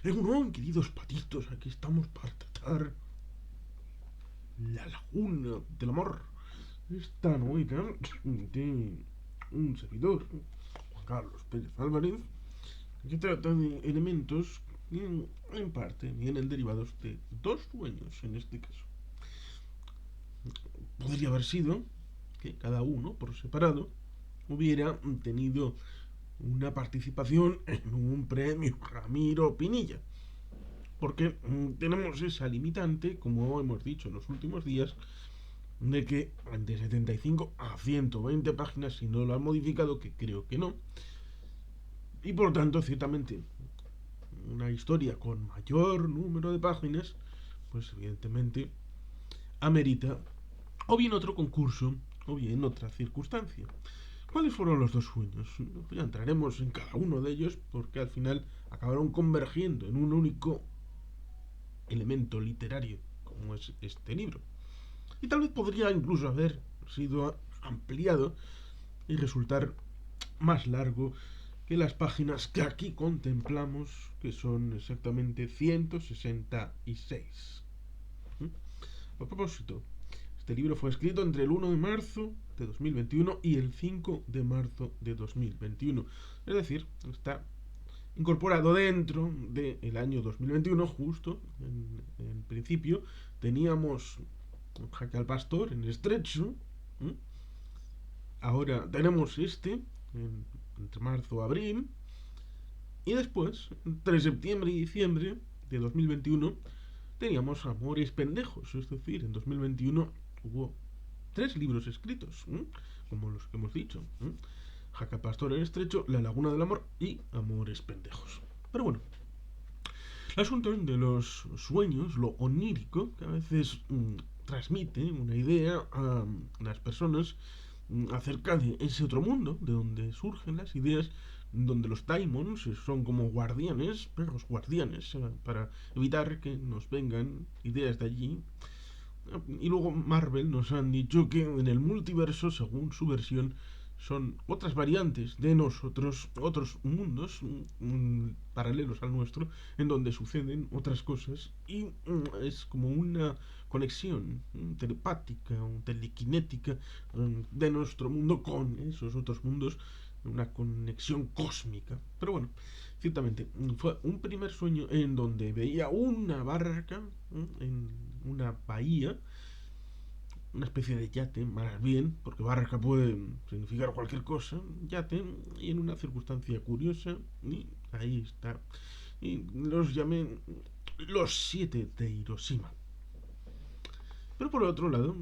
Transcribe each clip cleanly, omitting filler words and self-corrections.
Egunon, queridos patitos, aquí estamos para tratar la laguna del amor. Esta novela de un servidor, Juan Carlos Pérez Álvarez, que trata de elementos que en parte vienen derivados de dos sueños en este caso. Podría haber sido que cada uno, por separado, hubiera tenido una participación en un premio Ramiro Pinilla. Porque tenemos esa limitante, como hemos dicho en los últimos días, de que de 75 a 120 páginas, si no lo han modificado, que creo que no, y por tanto, ciertamente, una historia con mayor número de páginas, pues evidentemente amerita o bien otro concurso o bien otra circunstancia. ¿Cuáles fueron los dos sueños? Ya entraremos en cada uno de ellos porque al final acabaron convergiendo en un único elemento literario como es este libro. Y tal vez podría incluso haber sido ampliado y resultar más largo que las páginas que aquí contemplamos, que son exactamente 166. A propósito, este libro fue escrito entre el 1 de marzo de 2021 y el 5 de marzo de 2021. Es decir, está incorporado dentro del año 2021, justo en principio. Teníamos Jaque al Pastor en Estrecho. Ahora tenemos entre marzo y abril. Y después, entre septiembre y diciembre de 2021, teníamos Amores Pendejos. Es decir, en 2021 hubo 3 libros escritos, como los que hemos dicho. Jaca Pastor en Estrecho, La Laguna del Amor y Amores Pendejos. Pero bueno, el asunto de los sueños, lo onírico, que a veces transmite una idea a las personas acerca de ese otro mundo, de donde surgen las ideas, donde los daimons son como guardianes, perros guardianes, para evitar que nos vengan ideas de allí. Y luego Marvel nos han dicho que en el multiverso, según su versión, son otras variantes de nosotros, otros mundos paralelos al nuestro, en donde suceden otras cosas y es como una conexión telepática o telequinética de nuestro mundo con esos otros mundos, una conexión cósmica. Pero bueno, ciertamente fue un primer sueño en donde veía una barca en una bahía, una especie de yate, más bien, porque barca puede significar cualquier cosa, yate, y en una circunstancia curiosa, y ahí está. Y los llamé los 7 de Hiroshima. Pero por otro lado,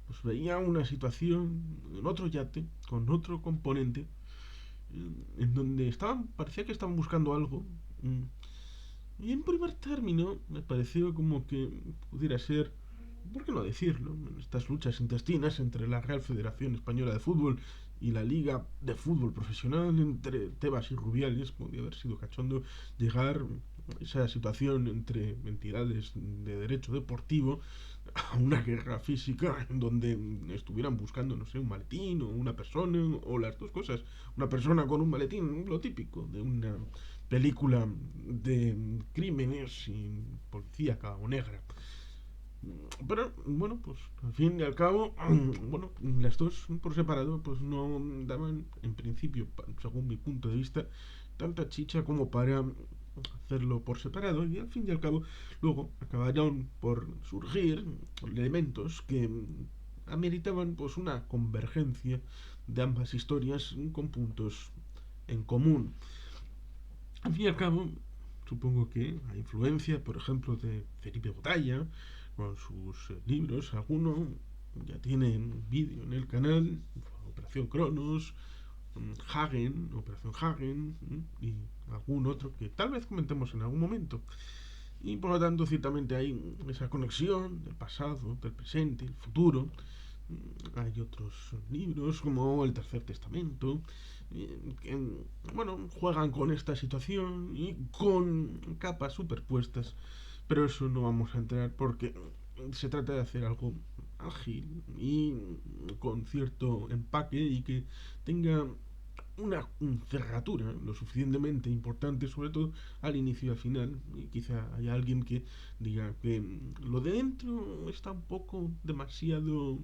pues veía una situación en otro yate, con otro componente, en donde parecía que estaban buscando algo. Y en primer término, me pareció como que pudiera ser, ¿por qué no decirlo?, estas luchas intestinas entre la Real Federación Española de Fútbol y la Liga de Fútbol Profesional, entre Tebas y Rubiales. Podría haber sido cachondo llegar a esa situación entre entidades de derecho deportivo a una guerra física en donde estuvieran buscando, no sé, un maletín o una persona o las dos cosas. Una persona con un maletín, lo típico de una película de crímenes y policíaca o negra. Pero bueno, pues al fin y al cabo, bueno, las dos por separado pues no daban en principio, según mi punto de vista, tanta chicha como para hacerlo por separado, y al fin y al cabo luego acabaron por surgir elementos que ameritaban pues una convergencia de ambas historias con puntos en común. Al fin y al cabo, supongo que la influencia, por ejemplo, de Felipe Botalla, con sus libros, alguno ya tienen vídeo en el canal, Operación Cronos, Operación Hagen, y algún otro que tal vez comentemos en algún momento. Y por lo tanto, ciertamente hay esa conexión del pasado, del presente, el futuro. Hay otros libros como El Tercer Testamento que, bueno, juegan con esta situación y con capas superpuestas, pero eso no vamos a entrar porque se trata de hacer algo ágil y con cierto empaque y que tenga una cerratura lo suficientemente importante, sobre todo al inicio y al final. Y quizá haya alguien que diga que lo de dentro está un poco demasiado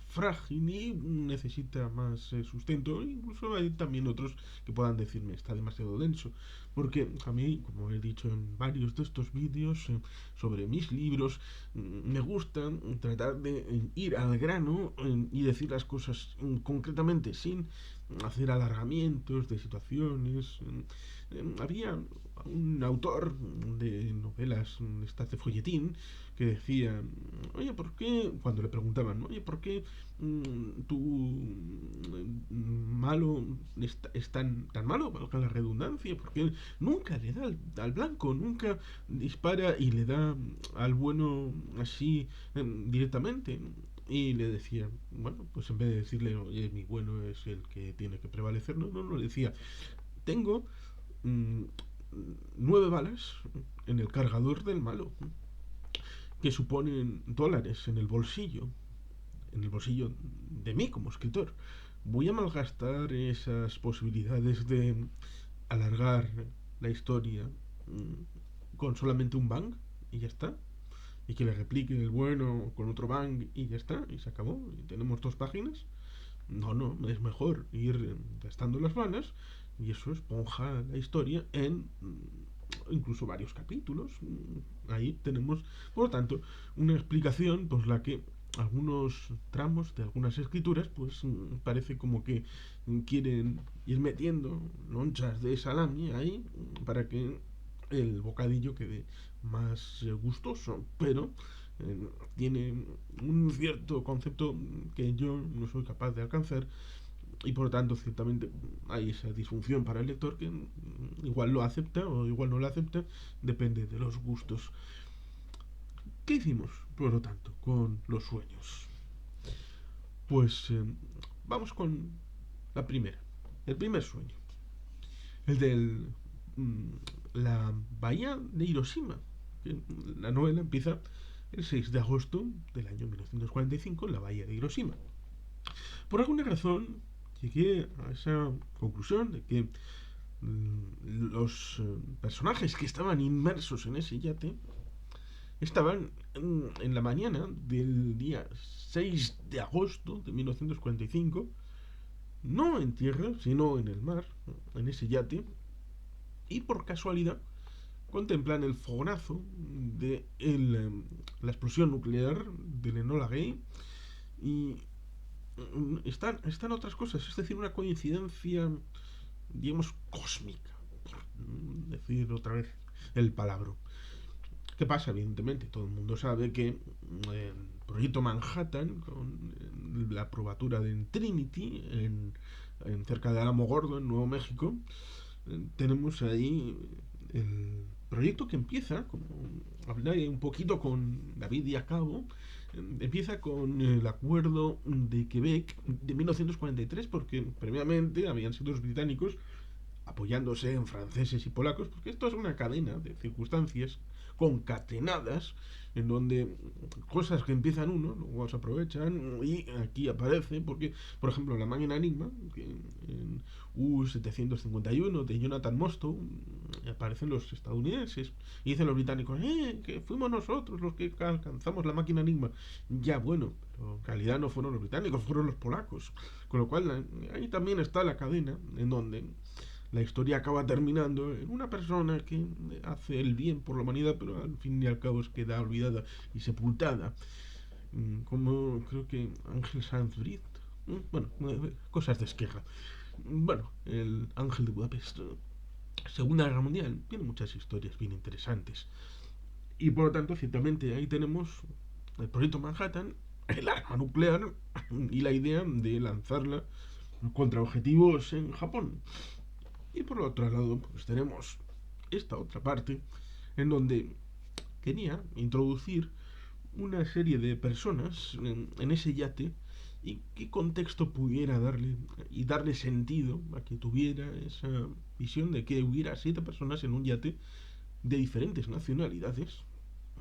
frágil y necesita más sustento. Incluso hay también otros que puedan decirme está demasiado denso. Porque a mí, como he dicho en varios de estos vídeos sobre mis libros, me gusta tratar de ir al grano y decir las cosas concretamente sin hacer alargamientos de situaciones. Había un autor de novelas, estas de folletín, que decía, oye, ¿por qué? Cuando le preguntaban, oye, ¿por qué tu malo es tan malo, valga la redundancia? Porque nunca le da al blanco, nunca dispara y le da al bueno así directamente. Y le decía, bueno, pues en vez de decirle, oye, mi bueno es el que tiene que prevalecer, no, le decía, tengo mm, 9 balas en el cargador del malo, que suponen dólares en el bolsillo de mí como escritor. Voy a malgastar esas posibilidades de alargar la historia con solamente un bang y ya está. Y que le replique el bueno con otro bang y ya está, y se acabó. Y tenemos 2 páginas. No, es mejor ir gastando las balas y eso esponja la historia en incluso varios capítulos. Ahí tenemos, por lo tanto, una explicación por la que algunos tramos de algunas escrituras pues parece como que quieren ir metiendo lonchas de salami ahí para que el bocadillo quede más gustoso, pero tiene un cierto concepto que yo no soy capaz de alcanzar y por lo tanto ciertamente hay esa disfunción para el lector que igual lo acepta o igual no lo acepta, depende de los gustos. ¿Qué hicimos, por lo tanto, con los sueños? Pues vamos con la primera, el primer sueño, el de la bahía de Hiroshima. La novela empieza el 6 de agosto del año 1945 en la bahía de Hiroshima. Por alguna razón llegué a esa conclusión de que los personajes que estaban inmersos en ese yate estaban en la mañana del día 6 de agosto de 1945, no en tierra, sino en el mar, en ese yate, y por casualidad contemplan el fogonazo de la explosión nuclear del Enola Gay y están otras cosas, es decir, una coincidencia, digamos, cósmica, por decir otra vez el palabra. ¿Qué pasa? Evidentemente, todo el mundo sabe que el proyecto Manhattan, con la probatura de Trinity, cerca de Alamogordo, en Nuevo México, tenemos ahí el proyecto que empieza, como hablé un poquito con David y Acabo, empieza con el acuerdo de Quebec de 1943, porque previamente habían sido los británicos apoyándose en franceses y polacos, porque esto es una cadena de circunstancias concatenadas en donde cosas que empiezan uno luego se aprovechan y aquí aparece porque por ejemplo la máquina Enigma que en U-751 de Jonathan Mostow aparecen los estadounidenses y dicen los británicos que fuimos nosotros los que alcanzamos la máquina Enigma. Ya bueno, pero en realidad no fueron los británicos, fueron los polacos, con lo cual ahí también está la cadena en donde la historia acaba terminando en una persona que hace el bien por la humanidad, pero al fin y al cabo queda olvidada y sepultada. Como creo que Ángel Sanz Brito. Bueno, cosas de Esquerra. Bueno, el Ángel de Budapest. Segunda Guerra Mundial. Tiene muchas historias bien interesantes. Y por lo tanto, ciertamente ahí tenemos el proyecto Manhattan, el arma nuclear y la idea de lanzarla contra objetivos en Japón. Y por otro lado, pues tenemos esta otra parte en donde quería introducir una serie de personas en ese yate y qué contexto pudiera darle sentido a que tuviera esa visión de que hubiera 7 personas en un yate de diferentes nacionalidades,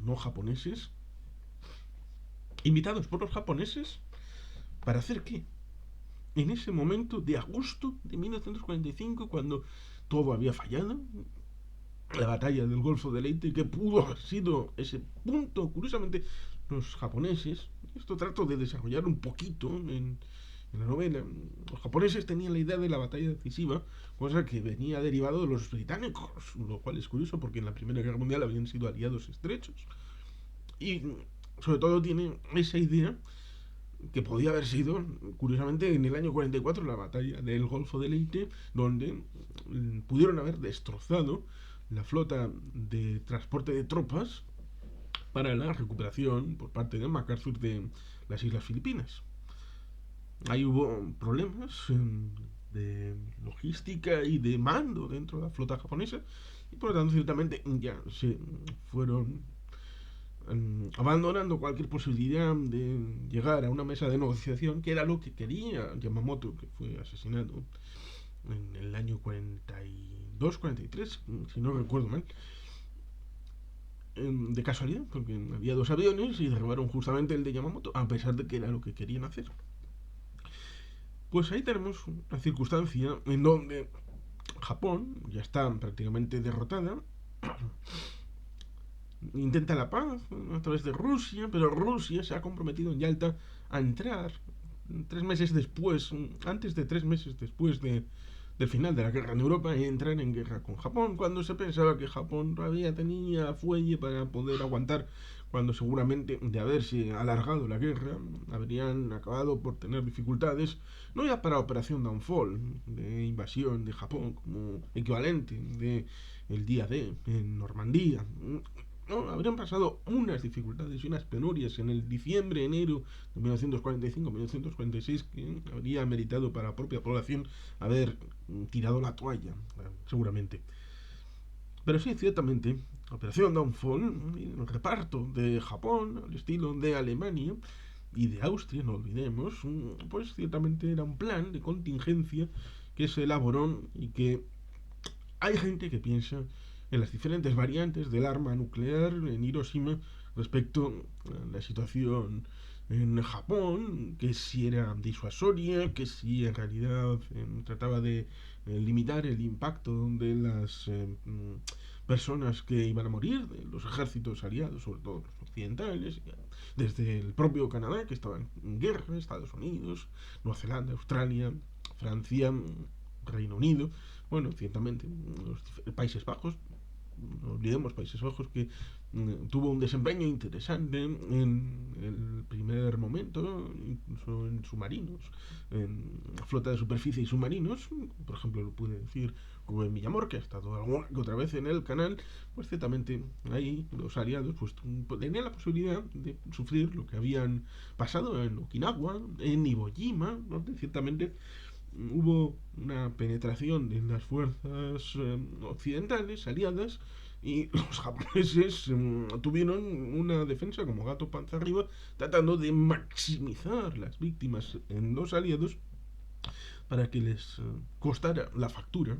no japoneses, invitados por los japoneses, ¿para hacer qué? en ese momento de agosto de 1945, cuando todo había fallado, la batalla del Golfo de Leyte, que pudo haber sido ese punto. Curiosamente, los japoneses, esto trato de desarrollar un poquito en la novela, los japoneses tenían la idea de la batalla decisiva, cosa que venía derivado de los británicos, lo cual es curioso porque en la Primera Guerra Mundial habían sido aliados estrechos. Y sobre todo tiene esa idea que podía haber sido, curiosamente, en el año 44, la batalla del Golfo de Leyte, donde pudieron haber destrozado la flota de transporte de tropas para la recuperación por parte de MacArthur de las Islas Filipinas. Ahí hubo problemas de logística y de mando dentro de la flota japonesa y por lo tanto ciertamente ya se fueron abandonando cualquier posibilidad de llegar a una mesa de negociación, que era lo que quería Yamamoto, que fue asesinado en el año 42-43, si no recuerdo mal, de casualidad, porque había dos aviones y derribaron justamente el de Yamamoto, a pesar de que era lo que querían hacer. Pues ahí tenemos una circunstancia en donde Japón ya está prácticamente derrotada, intenta la paz a través de Rusia, pero Rusia se ha comprometido en Yalta a entrar 3 meses después, antes de 3 meses después del final de la guerra en Europa, y entrar en guerra con Japón, cuando se pensaba que Japón todavía tenía fuelle para poder aguantar, cuando seguramente de haberse alargado la guerra habrían acabado por tener dificultades, no ya para Operación Downfall, de invasión de Japón como equivalente de el día D en Normandía. No, habrían pasado unas dificultades y unas penurias en el diciembre, enero de 1945-1946 que habría meritado para la propia población haber tirado la toalla, seguramente. Pero sí, ciertamente, Operación Downfall, el reparto de Japón, al estilo de Alemania y de Austria, no olvidemos, pues ciertamente era un plan de contingencia que se elaboró y que hay gente que piensa en las diferentes variantes del arma nuclear en Hiroshima respecto a la situación en Japón, que si era disuasoria, que si en realidad trataba de limitar el impacto de las personas que iban a morir, de los ejércitos aliados, sobre todo los occidentales, desde el propio Canadá, que estaba en guerra, Estados Unidos, Nueva Zelanda, Australia, Francia, Reino Unido, bueno, ciertamente los Países Bajos, no olvidemos Países Bajos, que tuvo un desempeño interesante en el primer momento, incluso en submarinos, en flota de superficie y submarinos. Por ejemplo, lo pude decir Rubén Villamor, que ha estado alguna que otra vez en el canal. Pues ciertamente ahí los aliados pues tenían la posibilidad de sufrir lo que habían pasado en Okinawa, en Iwo Jima, donde ciertamente hubo una penetración en las fuerzas occidentales aliadas y los japoneses tuvieron una defensa como gato panza arriba, tratando de maximizar las víctimas en los aliados para que les costara la factura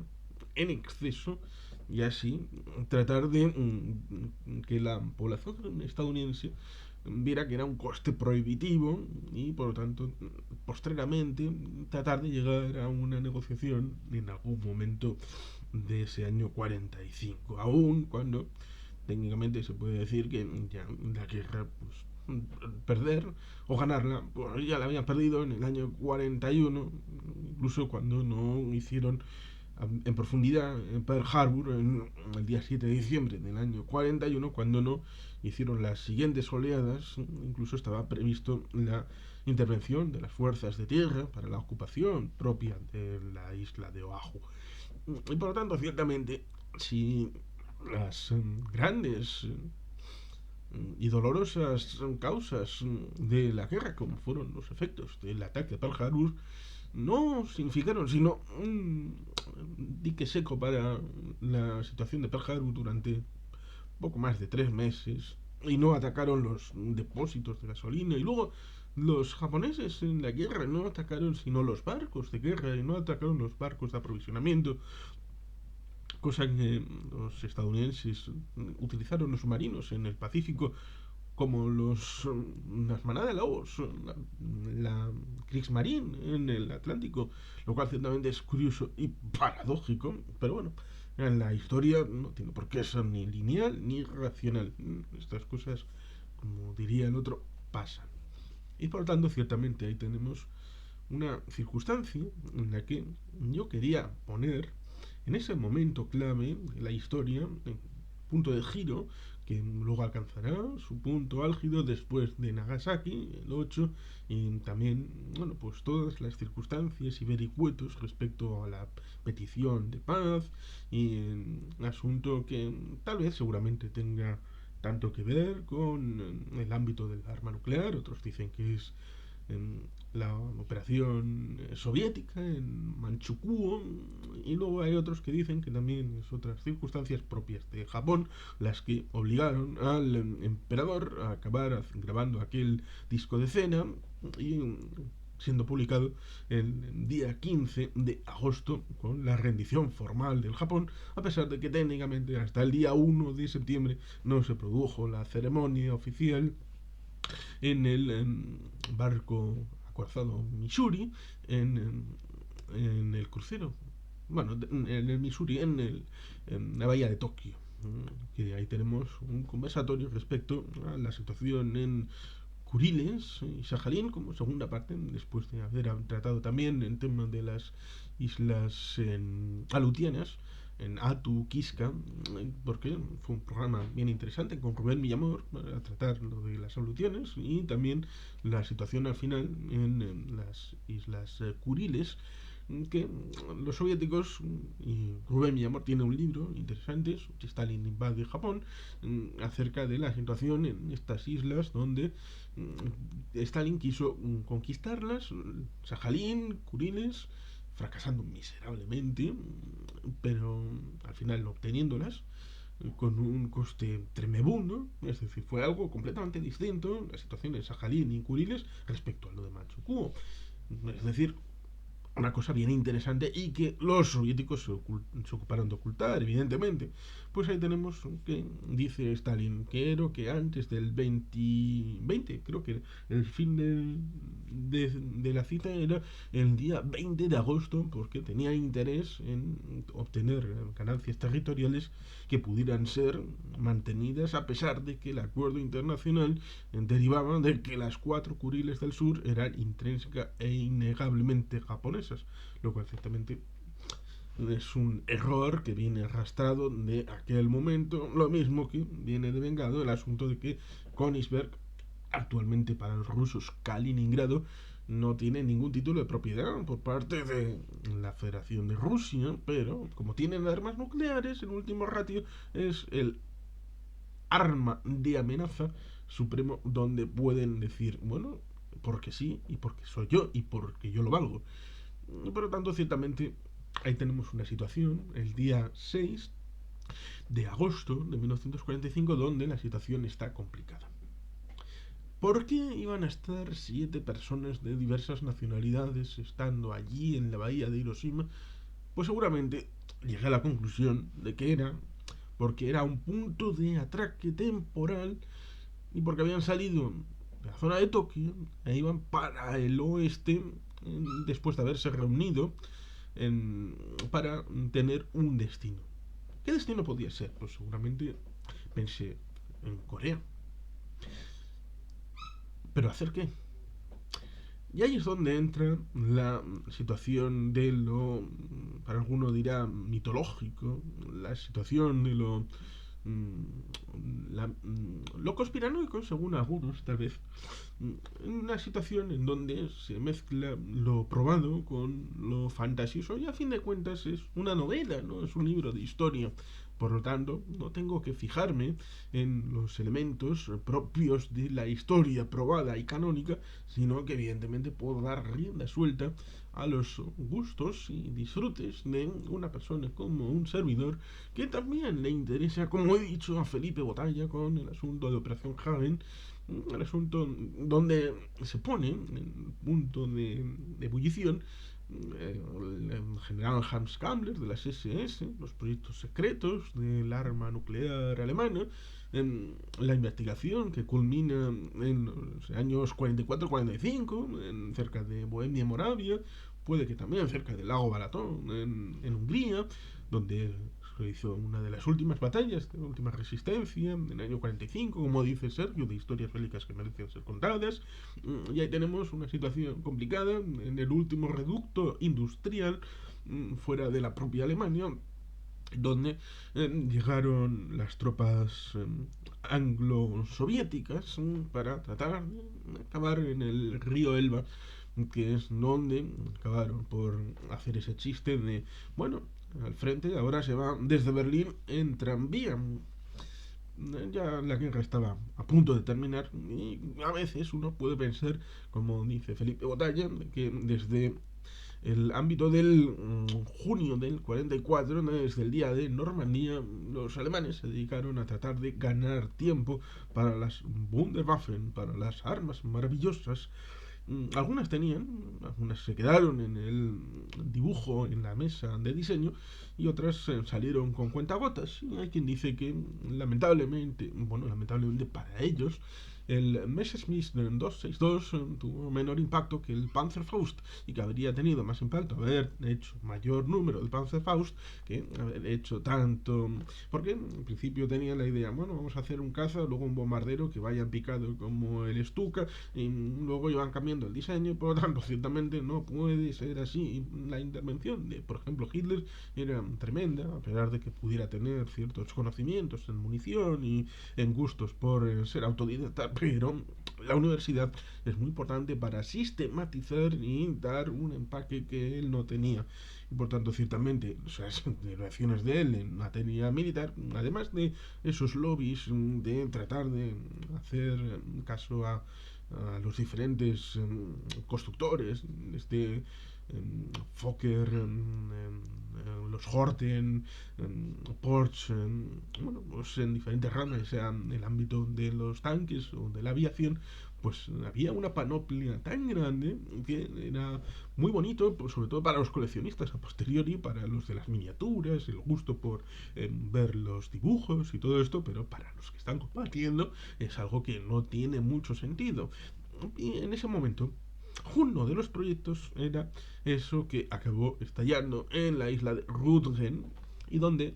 en exceso y así tratar de que la población estadounidense viera que era un coste prohibitivo y por lo tanto postreramente tratar de llegar a una negociación en algún momento de ese año 45, aún cuando técnicamente se puede decir que ya la guerra pues perder o ganarla pues ya la habían perdido en el año 41, incluso cuando no hicieron en profundidad en Pearl Harbor en el día 7 de diciembre del año 41, cuando no hicieron las siguientes oleadas. Incluso estaba previsto la intervención de las fuerzas de tierra para la ocupación propia de la isla de Oahu. Y por lo tanto, ciertamente, si las grandes y dolorosas causas de la guerra, como fueron los efectos del ataque a Pearl Harbor, no significaron sino un dique seco para la situación de Pearl Harbor durante poco más de 3 meses, y no atacaron los depósitos de gasolina, y luego los japoneses en la guerra no atacaron sino los barcos de guerra y no atacaron los barcos de aprovisionamiento, cosa que los estadounidenses utilizaron los submarinos en el Pacífico como las manadas de lobos, la Kriegsmarine en el Atlántico, lo cual ciertamente es curioso y paradójico, pero bueno, en la historia no tiene por qué ser ni lineal ni racional. Estas cosas, como diría el otro, pasan. Y por lo tanto, ciertamente ahí tenemos una circunstancia en la que yo quería poner en ese momento clave de la historia, punto de giro, que luego alcanzará su punto álgido después de Nagasaki, el 8, y también, bueno, pues todas las circunstancias y vericuetos respecto a la petición de paz, y asunto que tal vez seguramente tenga tanto que ver con el ámbito del arma nuclear, otros dicen que es en la operación soviética en Manchukuo, y luego hay otros que dicen que también es otras circunstancias propias de Japón las que obligaron al emperador a acabar grabando aquel disco de escena y siendo publicado el día 15 de agosto con la rendición formal del Japón, a pesar de que técnicamente hasta el día 1 de septiembre no se produjo la ceremonia oficial en el barco acorazado Missouri, en el crucero, bueno, en el Missouri, en la bahía de Tokio. Que ahí tenemos un conversatorio respecto a la situación en Kuriles y Sajalín como segunda parte, después de haber tratado también el tema de las islas Aleutianas, en Atu, Kiska, porque fue un programa bien interesante con Rubén Millamor para tratar lo de las Aleutianas y también la situación al final en las islas Kuriles, que los soviéticos, y Rubén Millamor tiene un libro interesante, Stalin invade Japón, acerca de la situación en estas islas donde Stalin quiso conquistarlas, Sajalín, Kuriles, fracasando miserablemente, pero al final obteniéndolas con un coste tremebundo, es decir, fue algo completamente distinto la situación de Sajalín y Kuriles respecto a lo de Manchukuo. Es decir, una cosa bien interesante y que los soviéticos se ocuparon de ocultar, evidentemente. Pues ahí tenemos que dice Stalin, quiero que antes del 20, creo que el fin de la cita era el día 20 de agosto, porque tenía interés en obtener ganancias territoriales que pudieran ser mantenidas a pesar de que el acuerdo internacional derivaba de que las 4 Kuriles del sur eran intrínseca e innegablemente japonesas, lo cual ciertamente es un error que viene arrastrado de aquel momento, lo mismo que viene devengado el asunto de que Königsberg, actualmente para los rusos Kaliningrado, no tiene ningún título de propiedad por parte de la Federación de Rusia, pero como tienen armas nucleares, el último ratio es el arma de amenaza supremo donde pueden decir, bueno, porque sí, y porque soy yo, y porque yo lo valgo. Por lo tanto, ciertamente, ahí tenemos una situación, el día 6 de agosto de 1945, donde la situación está complicada. ¿Por qué iban a estar 7 personas de diversas nacionalidades estando allí en la bahía de Hiroshima? Pues seguramente llegué a la conclusión de que era porque era un punto de atraque temporal y porque habían salido de la zona de Tokio e iban para el oeste después de haberse reunido para tener un destino. ¿Qué destino podía ser? Pues seguramente pensé en Corea. ¿Pero hacer qué? Y ahí es donde entra la situación de lo, para alguno dirá, mitológico, la situación de lo conspiranoico, según algunos, tal vez. Una situación en donde se mezcla lo probado con lo fantasioso y a fin de cuentas es una novela, no es un libro de historia. Por lo tanto, no tengo que fijarme en los elementos propios de la historia probada y canónica, sino que evidentemente puedo dar rienda suelta a los gustos y disfrutes de una persona como un servidor que también le interesa, como he dicho a Felipe Botalla con el asunto de Operación Haven, el asunto donde se pone en punto de ebullición el general Hans Kammler de las SS, los proyectos secretos del arma nuclear alemana, la investigación que culmina en los años 44-45, cerca de Bohemia y Moravia, puede que también cerca del lago Balatón, en Hungría, donde se hizo una de las últimas batallas, de la última resistencia, en el año 45, como dice Sergio, de historias bélicas que merecen ser contadas. Y ahí tenemos una situación complicada en el último reducto industrial fuera de la propia Alemania, donde llegaron las tropas anglo-soviéticas para tratar de acabar en el río Elba, que es donde acabaron por hacer ese chiste de, bueno, al frente ahora se va desde Berlín en tranvía. Ya la guerra estaba a punto de terminar y a veces uno puede pensar, como dice Felipe Botalla, que desde el ámbito del junio del 44, desde el día de Normandía, los alemanes se dedicaron a tratar de ganar tiempo para las Wunderwaffen, para las armas maravillosas. Algunas tenían, algunas se quedaron en el dibujo, en la mesa de diseño, y otras salieron con cuentagotas. Y hay quien dice que, lamentablemente, bueno, lamentablemente para ellos, el Messerschmitt 262 tuvo menor impacto que el Panzerfaust, y que habría tenido más impacto haber hecho mayor número del Panzerfaust que haber hecho tanto, porque en principio tenía la idea, bueno, vamos a hacer un caza, luego un bombardero que vaya picado como el Stuka, y luego iban cambiando el diseño, y por lo tanto ciertamente no puede ser así. La intervención de, por ejemplo, Hitler era tremenda, a pesar de que pudiera tener ciertos conocimientos en munición y en gustos por ser autodidacta, pero la universidad es muy importante para sistematizar y dar un empaque que él no tenía. Y por tanto, ciertamente, o sea, declaraciones de él en materia militar, además de esos lobbies de tratar de hacer caso a los diferentes constructores, este Fokker, los Horten, Porsche, bueno, pues en diferentes ramas, sea en el ámbito de los tanques o de la aviación, pues había una panoplia tan grande que era muy bonito, pues, sobre todo para los coleccionistas a posteriori, para los de las miniaturas, el gusto por ver los dibujos y todo esto, pero para los que están combatiendo es algo que no tiene mucho sentido. Y en ese momento, uno de los proyectos era eso que acabó estallando en la isla de Rügen, y donde,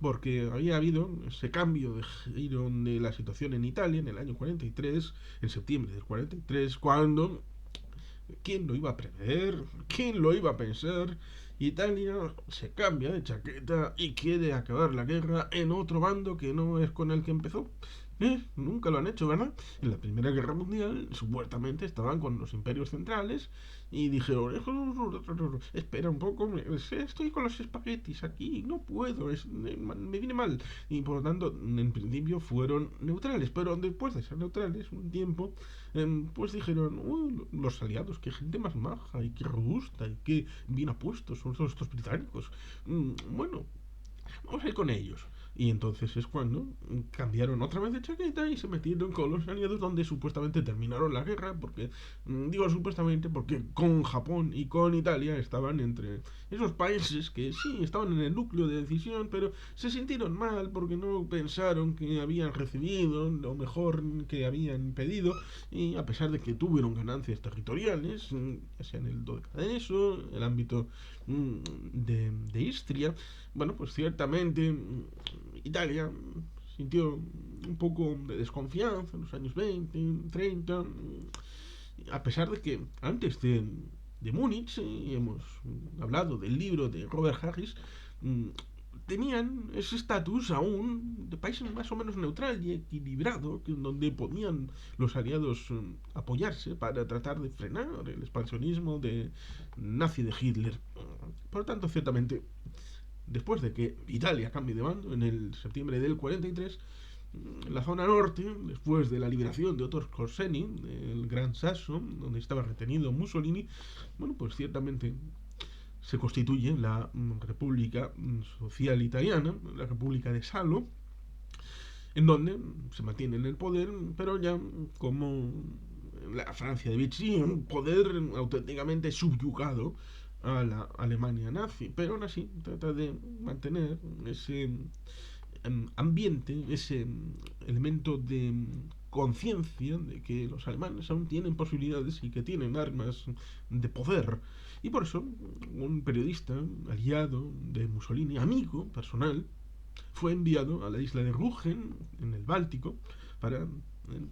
porque había habido ese cambio de giro de la situación en Italia en el año 43, en septiembre del 43, cuando, ¿quién lo iba a prever? ¿Quién lo iba a pensar? Italia se cambia de chaqueta y quiere acabar la guerra en otro bando que no es con el que empezó. Nunca lo han hecho, ¿verdad? En la Primera Guerra Mundial supuestamente estaban con los imperios centrales y dijeron, espera un poco, estoy con los espaguetis aquí, no puedo, me viene mal. Y por lo tanto, en principio fueron neutrales, pero después de ser neutrales un tiempo, pues dijeron, los aliados, qué gente más maja y qué robusta y qué bien apuestos son todos estos británicos. Bueno, vamos a ir con ellos. Y entonces es cuando cambiaron otra vez de chaqueta y se metieron con los aliados, donde supuestamente terminaron la guerra, porque, digo supuestamente, porque con Japón y con Italia estaban entre esos países que sí, estaban en el núcleo de decisión, pero se sintieron mal porque no pensaron que habían recibido lo mejor que habían pedido, y a pesar de que tuvieron ganancias territoriales, ya sea en el Dodecaneso, el ámbito de Istria, bueno, pues ciertamente Italia sintió un poco de desconfianza en los años 20, 30, a pesar de que antes de Múnich, hemos hablado del libro de Robert Harris, tenían ese estatus aún de país más o menos neutral y equilibrado, donde podían los aliados apoyarse para tratar de frenar el expansionismo nazi de Hitler. Por lo tanto, ciertamente, después de que Italia cambie de bando en el septiembre del 43, en la zona norte, después de la liberación de Otto Skorzeny, el Gran Sasso, donde estaba retenido Mussolini, bueno, pues ciertamente se constituye la República Social Italiana, la República de Salo, en donde se mantiene en el poder, pero ya como la Francia de Vichy, un poder auténticamente subyugado a la Alemania nazi, pero aún así trata de mantener ese ambiente, ese elemento de conciencia de que los alemanes aún tienen posibilidades y que tienen armas de poder. Y por eso un periodista aliado de Mussolini, amigo personal, fue enviado a la isla de Rügen, en el Báltico, para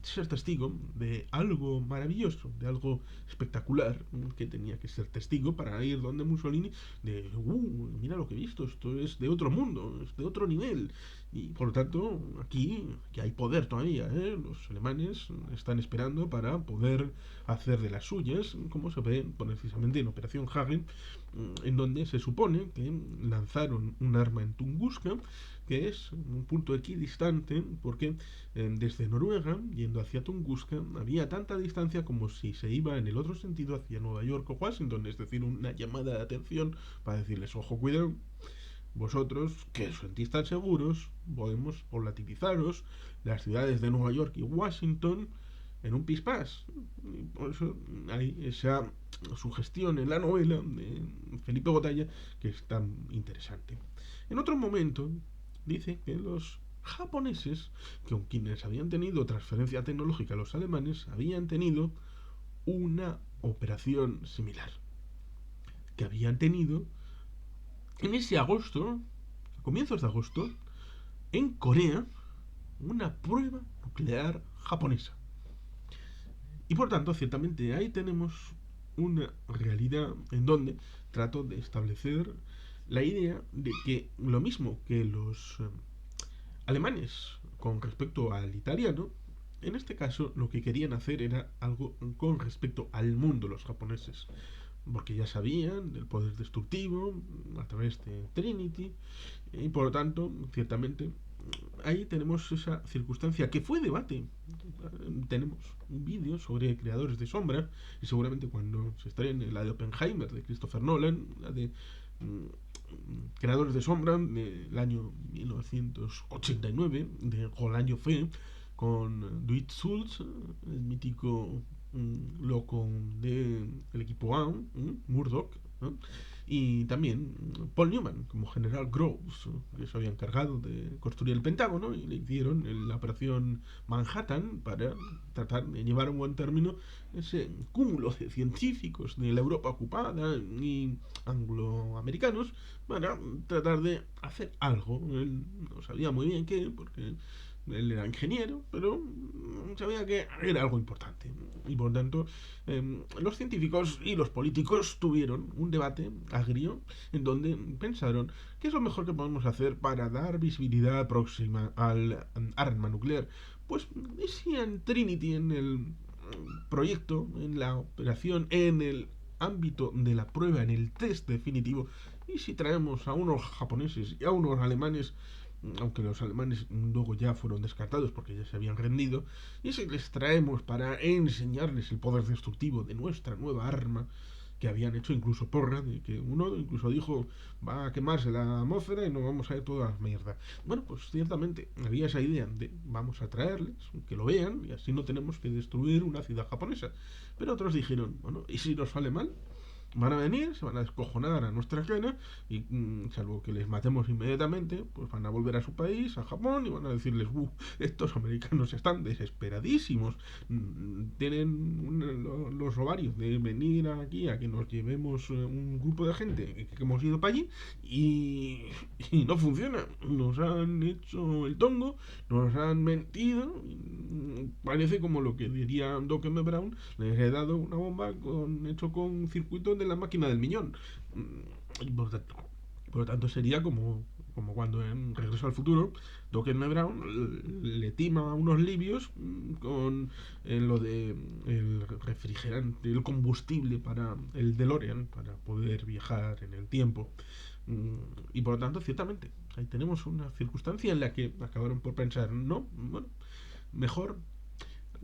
ser testigo de algo maravilloso, de algo espectacular, que tenía que ser testigo para ir donde Mussolini, de, mira lo que he visto, esto es de otro mundo, es de otro nivel, y por lo tanto, aquí que hay poder todavía, ¿eh? Los alemanes están esperando para poder hacer de las suyas, como se ve precisamente en Operación Hagen, en donde se supone que lanzaron un arma en Tunguska, que es un punto equidistante, porque desde Noruega, yendo hacia Tunguska, había tanta distancia como si se iba en el otro sentido hacia Nueva York o Washington, es decir, una llamada de atención para decirles, ojo, cuidado, vosotros, que os sentís tan seguros, podemos volatilizaros las ciudades de Nueva York y Washington en un pispás. Y por eso hay esa sugestión en la novela de Felipe Botalla que es tan interesante. En otro momento dice que los japoneses, que con quienes habían tenido transferencia tecnológica los alemanes, habían tenido una operación similar. Que habían tenido en ese agosto, a comienzos de agosto, en Corea, una prueba nuclear japonesa. Y por tanto, ciertamente ahí tenemos una realidad en donde trato de establecer la idea de que lo mismo que los alemanes con respecto al italiano, en este caso lo que querían hacer era algo con respecto al mundo los japoneses, porque ya sabían del poder destructivo a través de Trinity y por lo tanto, ciertamente, ahí tenemos esa circunstancia que fue debate. Tenemos un vídeo sobre creadores de sombra y seguramente cuando se estrene la de Oppenheimer de Christopher Nolan, la de creadores de sombra del año 1989 de Golan Fe con Dwight Schultz, el mítico loco del equipo A, Murdoch, ¿no? Y también Paul Newman como general Groves, que se había encargado de construir el Pentágono y le hicieron la operación Manhattan para tratar de llevar a un buen término ese cúmulo de científicos de la Europa ocupada y angloamericanos para tratar de hacer algo. Él no sabía muy bien qué, porque él era ingeniero, pero sabía que era algo importante. Y por tanto, los científicos y los políticos tuvieron un debate agrio en donde pensaron qué es lo mejor que podemos hacer para dar visibilidad próxima al arma nuclear. Pues, ¿y si en Trinity, en el proyecto, en la operación, en el ámbito de la prueba, en el test definitivo, y si traemos a unos japoneses y a unos alemanes, aunque los alemanes luego ya fueron descartados porque ya se habían rendido, y si les traemos para enseñarles el poder destructivo de nuestra nueva arma, que habían hecho incluso porra, de que uno incluso dijo va a quemarse la atmósfera y nos vamos a ir toda mierda. Bueno, pues ciertamente había esa idea de vamos a traerles, que lo vean, y así no tenemos que destruir una ciudad japonesa. Pero otros dijeron, bueno, ¿y si nos sale mal? Van a venir, se van a descojonar a nuestra cara y salvo que les matemos inmediatamente, pues van a volver a su país, a Japón, y van a decirles, estos americanos están desesperadísimos, tienen los ovarios de venir aquí a que nos llevemos un grupo de gente que hemos ido para allí y no funciona, nos han hecho el tongo, nos han mentido, parece como lo que diría Doc M. Brown, les he dado una bomba hecho con circuitos de la máquina del millón. Por lo tanto sería como cuando en Regreso al Futuro Doc M. Brown le tima a unos libios con lo de el refrigerante, el combustible para el DeLorean, para poder viajar en el tiempo. Y por lo tanto, ciertamente, ahí tenemos una circunstancia en la que acabaron por pensar, no, bueno, mejor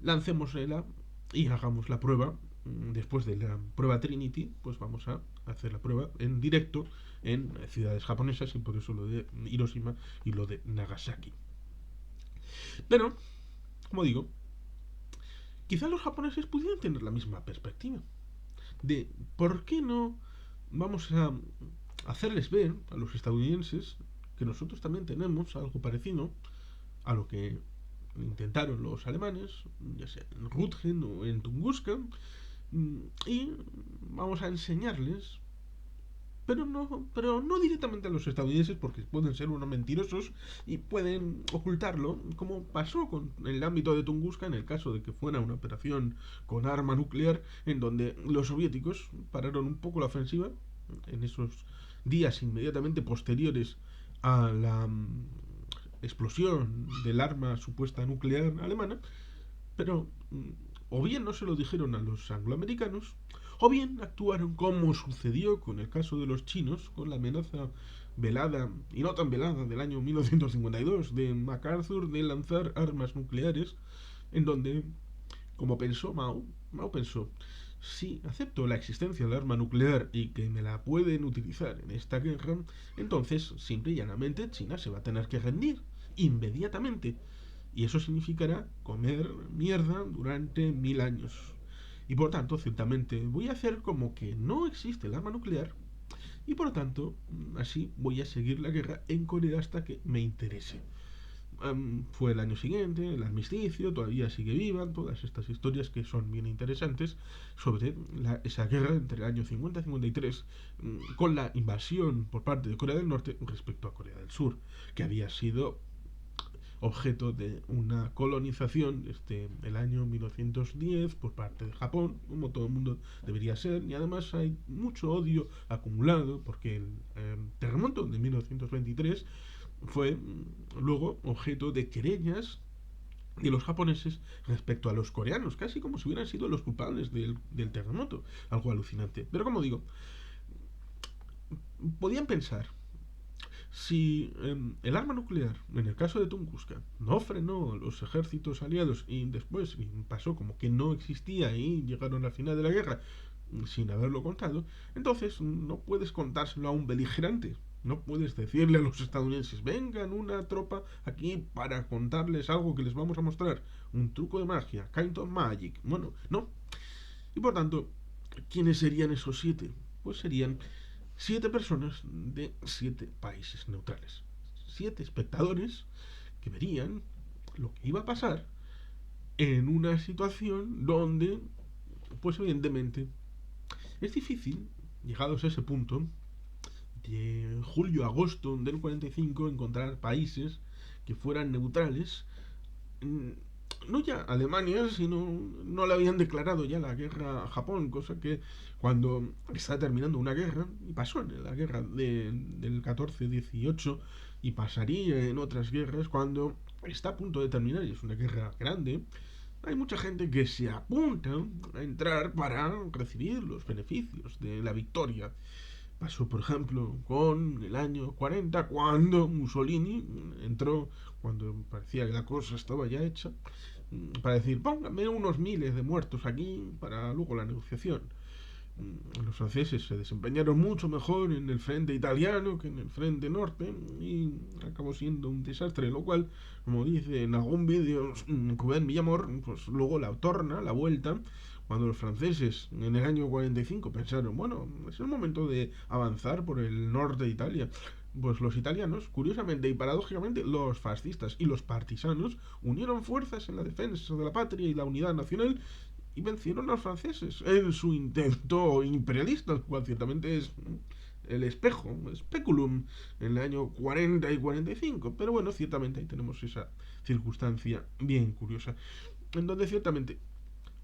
lancémosla y hagamos la prueba. Después de la prueba Trinity, pues vamos a hacer la prueba en directo en ciudades japonesas y por eso lo de Hiroshima y lo de Nagasaki. Pero, como digo, quizá los japoneses pudieran tener la misma perspectiva de por qué no vamos a hacerles ver a los estadounidenses que nosotros también tenemos algo parecido a lo que intentaron los alemanes, ya sea en Rütgen o en Tunguska, y vamos a enseñarles, pero no directamente a los estadounidenses, porque pueden ser unos mentirosos y pueden ocultarlo, como pasó con el ámbito de Tunguska en el caso de que fuera una operación con arma nuclear, en donde los soviéticos pararon un poco la ofensiva en esos días inmediatamente posteriores a la explosión del arma supuesta nuclear alemana, pero o bien no se lo dijeron a los angloamericanos, o bien actuaron como sucedió con el caso de los chinos, con la amenaza velada y no tan velada del año 1952 de MacArthur de lanzar armas nucleares, en donde, como pensó Mao pensó, si acepto la existencia del arma nuclear y que me la pueden utilizar en esta guerra, entonces simple y llanamente China se va a tener que rendir inmediatamente. Y eso significará comer mierda durante 1000 años. Y por tanto, ciertamente, voy a hacer como que no existe el arma nuclear. Y por lo tanto, así voy a seguir la guerra en Corea hasta que me interese. Fue el año siguiente, el armisticio, todavía sigue viva, todas estas historias que son bien interesantes sobre esa guerra entre el año 50 y 53 con la invasión por parte de Corea del Norte respecto a Corea del Sur, que había sido objeto de una colonización desde el año 1910 por parte de Japón, como todo el mundo debería ser, y además hay mucho odio acumulado porque el terremoto de 1923 fue luego objeto de querellas de los japoneses respecto a los coreanos, casi como si hubieran sido los culpables del terremoto, algo alucinante. Pero como digo, podían pensar, si el arma nuclear, en el caso de Tunguska, no frenó a los ejércitos aliados y después pasó como que no existía y llegaron al final de la guerra sin haberlo contado, entonces no puedes contárselo a un beligerante. No puedes decirle a los estadounidenses, vengan una tropa aquí para contarles algo que les vamos a mostrar. Un truco de magia, kind of magic. Bueno, no. Y por tanto, ¿quiénes serían esos 7? Pues serían 7 personas de 7 países neutrales. 7 espectadores que verían lo que iba a pasar en una situación donde, pues evidentemente, es difícil, llegados a ese punto, de julio-agosto del 45, encontrar países que fueran neutrales. No ya Alemania, sino no le habían declarado ya la guerra a Japón, cosa que cuando está terminando una guerra, y pasó en la guerra del 14-18, y pasaría en otras guerras, cuando está a punto de terminar, y es una guerra grande, hay mucha gente que se apunta a entrar para recibir los beneficios de la victoria. Pasó, por ejemplo, con el año 40, cuando Mussolini entró, cuando parecía que la cosa estaba ya hecha, para decir, póngame unos miles de muertos aquí para luego la negociación. Los franceses se desempeñaron mucho mejor en el frente italiano que en el frente norte y acabó siendo un desastre, lo cual, como dice en algún vídeo Rubén Villamor, pues luego la torna, la vuelta, cuando los franceses en el año 45 pensaron, bueno, es el momento de avanzar por el norte de Italia. Pues los italianos, curiosamente y paradójicamente, los fascistas y los partisanos unieron fuerzas en la defensa de la patria y la unidad nacional y vencieron a los franceses en su intento imperialista, el cual ciertamente es el espejo, el speculum, en el año 40 y 45. Pero bueno, ciertamente ahí tenemos esa circunstancia bien curiosa, en donde ciertamente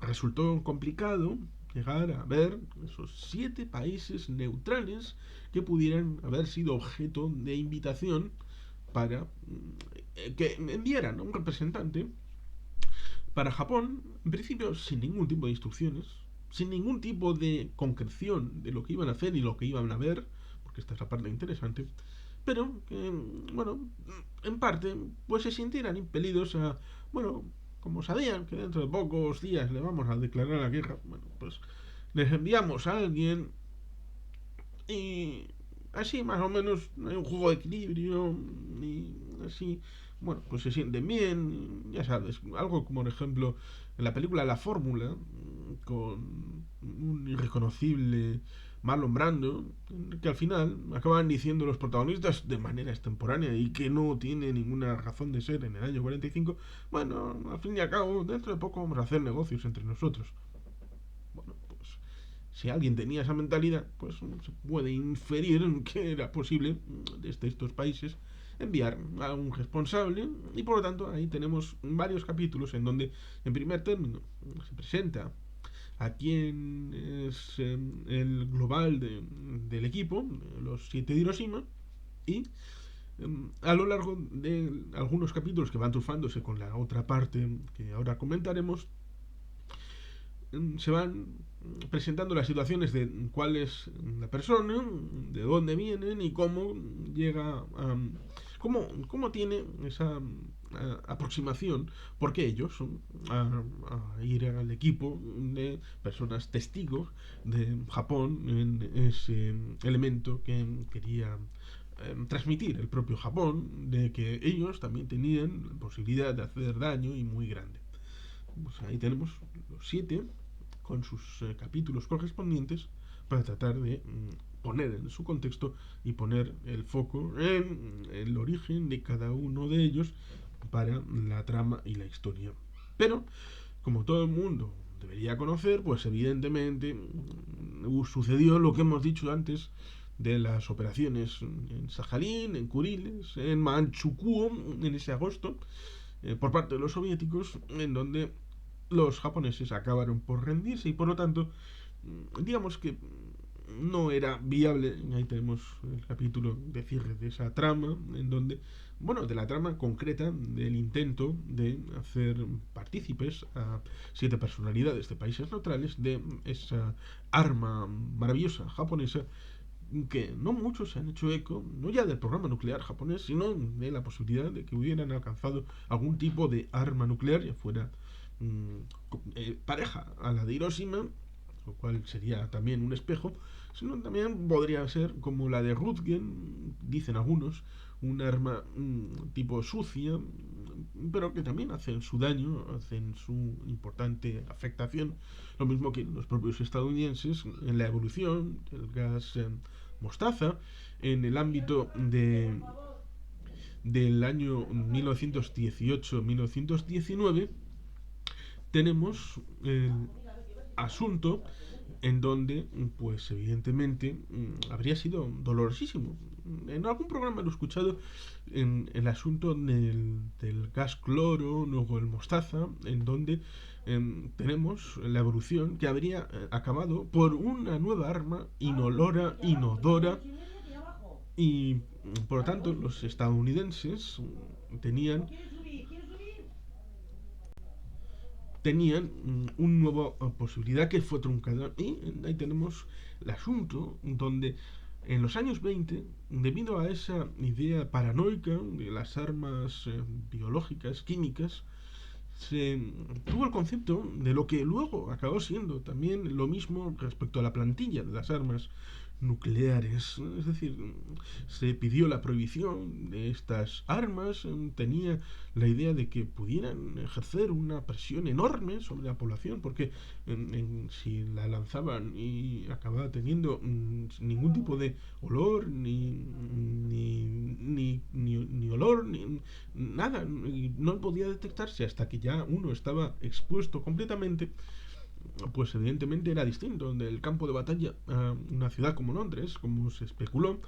resultó complicado llegar a ver esos 7 países neutrales que pudieran haber sido objeto de invitación para que enviaran a un representante para Japón, en principio sin ningún tipo de instrucciones, sin ningún tipo de concreción de lo que iban a hacer y lo que iban a ver, porque esta es la parte interesante, pero que, bueno, en parte, pues se sintieran impelidos a, bueno, como sabían que dentro de pocos días le vamos a declarar la guerra, bueno, pues les enviamos a alguien y así más o menos hay un juego de equilibrio y así, bueno, pues se sienten bien, ya sabes, algo como por ejemplo en la película La Fórmula, con un irreconocible Marlon Brando, que al final acaban diciendo los protagonistas de manera extemporánea y que no tiene ninguna razón de ser en el año 45, bueno, al fin y al cabo, dentro de poco vamos a hacer negocios entre nosotros. Bueno, pues si alguien tenía esa mentalidad, pues se puede inferir que era posible desde estos países enviar a un responsable y por lo tanto ahí tenemos varios capítulos en donde en primer término se presenta a quién es el global del equipo, los 7 de Hiroshima, y a lo largo de algunos capítulos que van trufándose con la otra parte que ahora comentaremos, se van presentando las situaciones de cuál es la persona, de dónde vienen y cómo llega a... cómo tiene esa aproximación, porque ellos son a ir al equipo de personas testigos de Japón en ese elemento que quería transmitir el propio Japón, de que ellos también tenían posibilidad de hacer daño y muy grande. Pues ahí tenemos los 7 con sus capítulos correspondientes para tratar de poner en su contexto y poner el foco en el origen de cada uno de ellos para la trama y la historia. Pero, como todo el mundo debería conocer, pues evidentemente sucedió lo que hemos dicho antes de las operaciones en Sajalín, en Kuriles, en Manchukuo, en ese agosto, por parte de los soviéticos, en donde los japoneses acabaron por rendirse y por lo tanto, digamos que no era viable. Ahí tenemos el capítulo de cierre de esa trama, en donde, bueno, de la trama concreta del intento de hacer partícipes a 7 personalidades de países neutrales de esa arma maravillosa japonesa que no muchos se han hecho eco, no ya del programa nuclear japonés, sino de la posibilidad de que hubieran alcanzado algún tipo de arma nuclear, ya fuera pareja a la de Hiroshima, lo cual sería también un espejo, sino también podría ser como la de Röntgen, dicen algunos, un arma tipo sucia, pero que también hacen su daño, hacen su importante afectación, lo mismo que los propios estadounidenses en la evolución del gas mostaza, en el ámbito del año 1918-1919, tenemos el asunto en donde, pues evidentemente, habría sido dolorosísimo. En algún programa lo he escuchado en el asunto del gas cloro, luego el mostaza, en donde tenemos la evolución que habría acabado por una nueva arma inolora, inodora, y por lo tanto los estadounidenses tenían una nueva posibilidad que fue truncada. Y ahí tenemos el asunto donde en los años 20, debido a esa idea paranoica de las armas biológicas, químicas, se tuvo el concepto de lo que luego acabó siendo también lo mismo respecto a la plantilla de las armas nucleares. Es decir, se pidió la prohibición de estas armas, tenía la idea de que pudieran ejercer una presión enorme sobre la población, porque si la lanzaban y acababa teniendo ningún tipo de olor, ni olor, ni nada, y no podía detectarse hasta que ya uno estaba expuesto completamente, pues evidentemente era distinto del campo de batalla a una ciudad como Londres, como se especuló.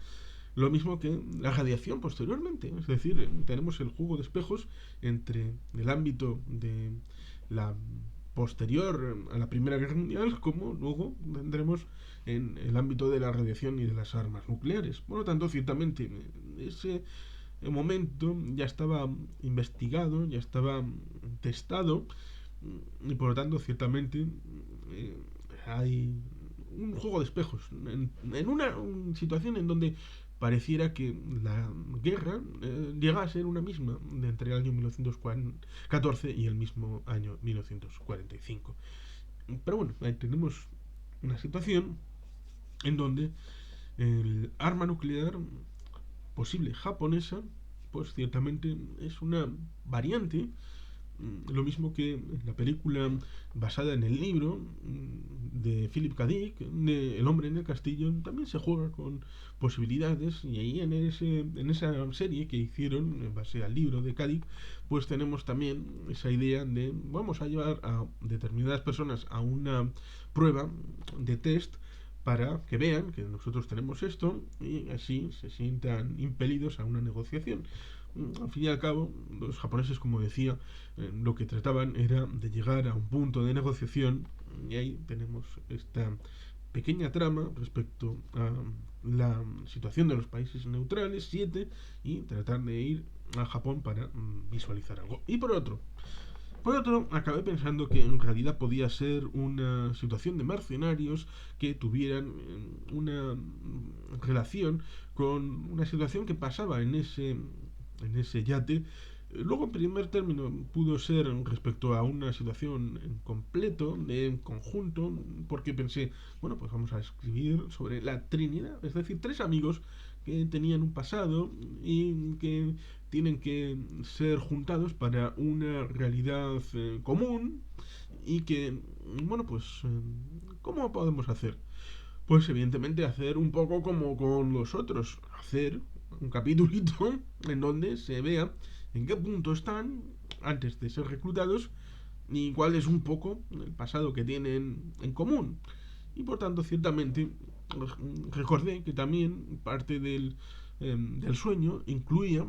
Lo mismo que la radiación posteriormente. Es decir, tenemos el juego de espejos entre el ámbito de la posterior a la Primera Guerra Mundial, como luego tendremos en el ámbito de la radiación y de las armas nucleares. Por lo tanto, ciertamente, ese momento ya estaba investigado, ya estaba testado, y por lo tanto, ciertamente, hay un juego de espejos en una situación en donde pareciera que la guerra llega a ser una misma entre el año 1914 y el mismo año 1945. Pero bueno, ahí tenemos una situación en donde el arma nuclear posible japonesa, pues ciertamente es una variante lo mismo que la película basada en el libro de Philip K. Dick, de El hombre en el castillo, también se juega con posibilidades, y ahí en esa serie que hicieron en base al libro de K. Dick, pues tenemos también esa idea de vamos a llevar a determinadas personas a una prueba de test para que vean que nosotros tenemos esto y así se sientan impelidos a una negociación. Al fin y al cabo, los japoneses, como decía, lo que trataban era de llegar a un punto de negociación, y ahí tenemos esta pequeña trama respecto a la situación de los países neutrales, 7, y tratar de ir a Japón para visualizar algo. Y por otro, acabé pensando que en realidad podía ser una situación de mercenarios que tuvieran una relación con una situación que pasaba en ese yate. Luego, en primer término, pudo ser respecto a una situación en completo, en conjunto, porque pensé, bueno, pues vamos a escribir sobre la Trinidad, es decir, tres amigos que tenían un pasado y que tienen que ser juntados para una realidad común y que, bueno, pues, ¿cómo podemos hacer? Pues evidentemente hacer un poco como con los otros, hacer un capítulito en donde se vea en qué punto están antes de ser reclutados y cuál es un poco el pasado que tienen en común. Y por tanto, ciertamente, recordé que también parte del sueño incluía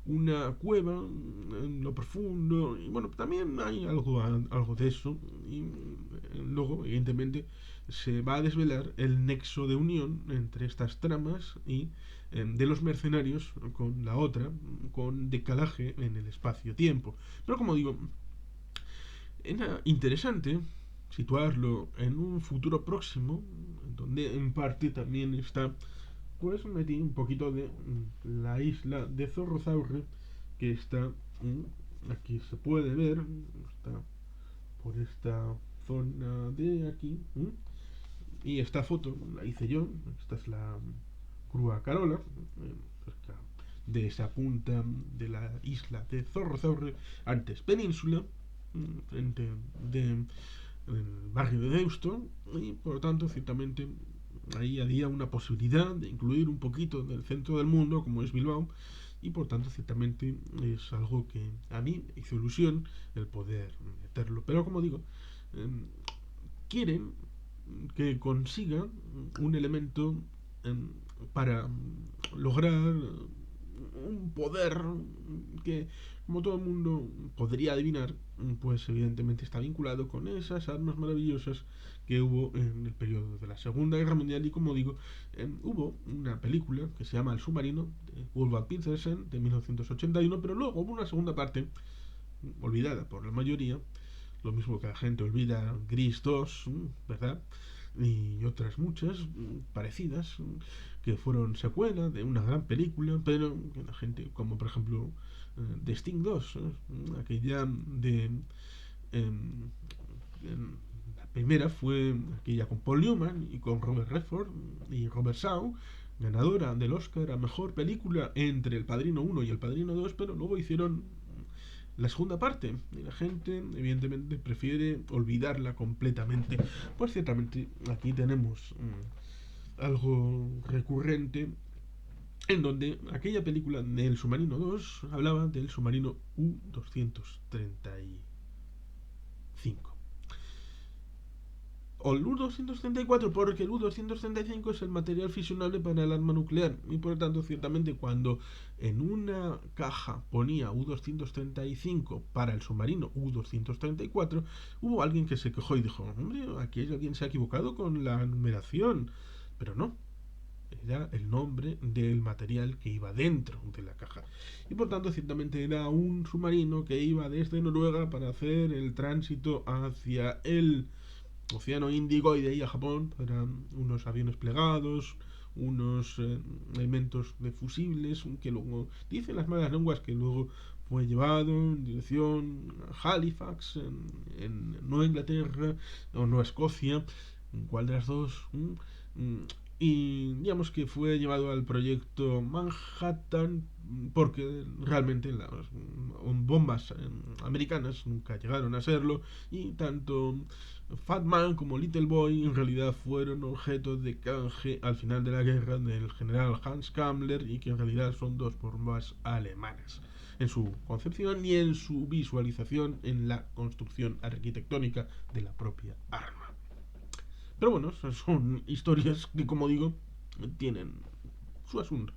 una cueva en lo profundo y bueno, también hay algo de eso y luego evidentemente se va a desvelar el nexo de unión entre estas tramas y de los mercenarios con la otra, con decalaje en el espacio-tiempo. Pero como digo, era interesante situarlo en un futuro próximo, donde en parte también está, pues metí un poquito de la isla de Zorrozaurre, que está aquí se puede ver, está por esta zona de aquí, y esta foto la hice yo, esta es la Grúa Carola, cerca de esa punta de la isla de Zorrozaurre, antes península, frente del barrio de Deusto, y por lo tanto, ciertamente, ahí había una posibilidad de incluir un poquito del centro del mundo, como es Bilbao, y por tanto, ciertamente, es algo que a mí me hizo ilusión el poder meterlo. Pero como digo, eh, quieren que consiga un elemento para lograr un poder que, como todo el mundo podría adivinar, pues evidentemente está vinculado con esas armas maravillosas que hubo en el periodo de la Segunda Guerra Mundial. Y como digo, hubo una película que se llama El submarino, de Ulva Petersen, de 1981, pero luego hubo una segunda parte, olvidada por la mayoría, lo mismo que la gente olvida Gris 2, ¿verdad? Y otras muchas parecidas que fueron secuela de una gran película, pero que la gente, como por ejemplo The Sting 2, aquella de em, la primera fue aquella con Paul Newman y con Robert Redford y Robert Shaw, ganadora del Oscar a mejor película entre El Padrino 1 y El Padrino 2, pero luego hicieron la segunda parte y la gente evidentemente prefiere olvidarla completamente. Pues ciertamente aquí tenemos algo recurrente en donde aquella película del submarino 2 hablaba del submarino U-235 o el U-234, porque el U-235 es el material fisionable para el arma nuclear y por lo tanto ciertamente cuando en una caja ponía U-235 para el submarino U-234 hubo alguien que se quejó y dijo, hombre, aquí alguien se ha equivocado con la numeración, pero no, era el nombre del material que iba dentro de la caja. Y por tanto, ciertamente era un submarino que iba desde Noruega para hacer el tránsito hacia el Océano Índico y de ahí a Japón para unos aviones plegados, unos elementos de fusibles que luego, dicen las malas lenguas, que luego fue llevado en dirección a Halifax, en Nueva Inglaterra o Nueva Escocia, ¿cuál de las dos? y digamos que fue llevado al proyecto Manhattan porque realmente las bombas americanas nunca llegaron a serlo y tanto Fat Man como Little Boy en realidad fueron objeto de canje al final de la guerra del general Hans Kammler y que en realidad son dos bombas alemanas en su concepción y en su visualización en la construcción arquitectónica de la propia arma. Pero bueno, son historias que, como digo, tienen su asunto.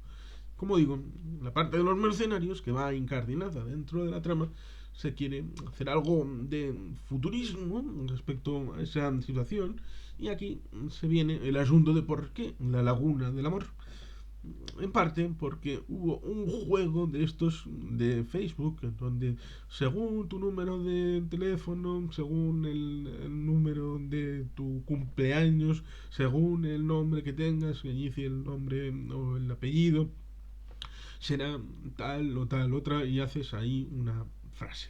Como digo, la parte de los mercenarios, que va incardinada dentro de la trama, se quiere hacer algo de futurismo respecto a esa situación. Y aquí se viene el asunto de por qué la laguna del amor. En parte porque hubo un juego de estos de Facebook en donde según tu número de teléfono, según el número de tu cumpleaños, según el nombre que tengas, que inicie el nombre o el apellido, será tal o tal otra y haces ahí una frase.